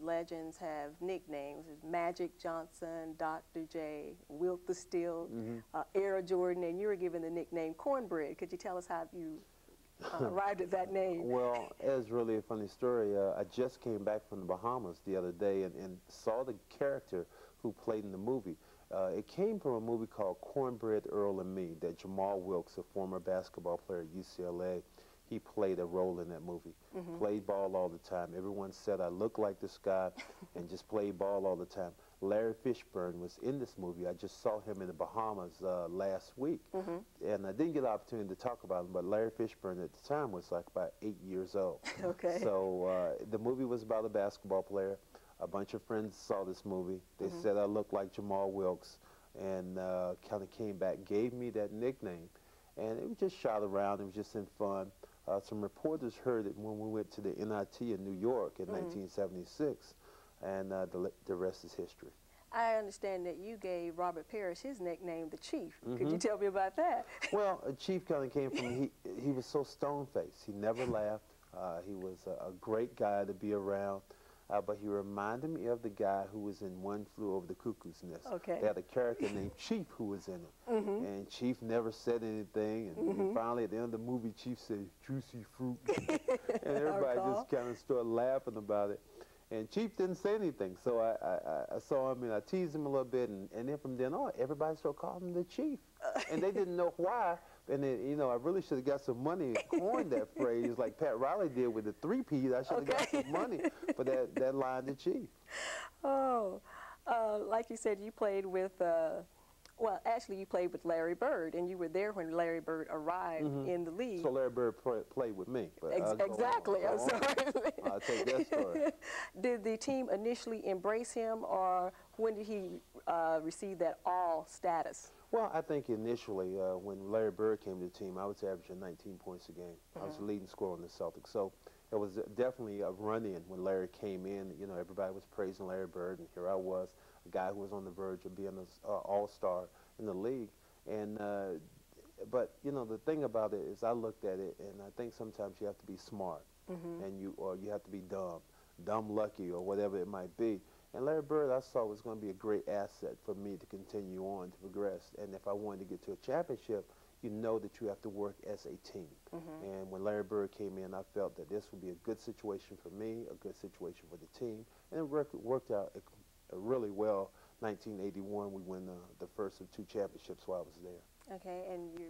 legends have nicknames. There's Magic Johnson, Dr. J, Wilt the Steel, Air Jordan, and you were given the nickname Cornbread. Could you tell us how you arrived at that name? Well, it's really a funny story. I just came back from the Bahamas the other day and saw the character who played in the movie. It came from a movie called Cornbread, Earl and Me that Jamal Wilkes, a former basketball player at UCLA, he played a role in that movie. Played ball all the time. Everyone said I looked like this guy and just played ball all the time. Larry Fishburne was in this movie. I just saw him in the Bahamas last week. And I didn't get an opportunity to talk about him, but Larry Fishburne at the time was like about 8 years old. Okay. So the movie was about a basketball player. A bunch of friends saw this movie. They said I looked like Jamal Wilkes and kind of came back, gave me that nickname. And it was just shot around. It was just in fun. Some reporters heard it when we went to the NIT in New York in 1976, and the rest is history. I understand that you gave Robert Parrish his nickname, the Chief. Could you tell me about that? Well, Chief kind of came from, he was so stone-faced. He never laughed. He was a great guy to be around. But he reminded me of the guy who was in One Flew Over the Cuckoo's Nest. Okay. They had a character named Chief who was in it. And Chief never said anything. And finally, at the end of the movie, Chief said, "Juicy fruit." And everybody just kind of started laughing about it. And Chief didn't say anything. So I saw him and I teased him a little bit. And then from then on, everybody started calling him the Chief. And they didn't know why. And then, you know, I really should have got some money and coined that phrase like Pat Riley did with the 3 Ps. I should have got some money for that line, the Chief. Oh, like you said, you played with, well, actually you played with Larry Bird, and you were there when Larry Bird arrived in the league. So Larry Bird played with me. But exactly. I'm sorry. I'll take that story. Did the team initially embrace him, or when did he receive that all status? Well, I think initially when Larry Bird came to the team, I was averaging 19 points a game. I was the leading scorer on the Celtics. So it was definitely a run-in when Larry came in. You know, everybody was praising Larry Bird, and here I was, a guy who was on the verge of being an all-star in the league. And but, you know, the thing about it is I looked at it, and I think sometimes you have to be smart, or you have to be dumb lucky, or whatever it might be. And Larry Bird, I saw, was going to be a great asset for me to continue on, to progress. And if I wanted to get to a championship, you know that you have to work as a team. And when Larry Bird came in, I felt that this would be a good situation for me, a good situation for the team. And it worked out really well. 1981, we won the first of 2 championships while I was there. Okay, and you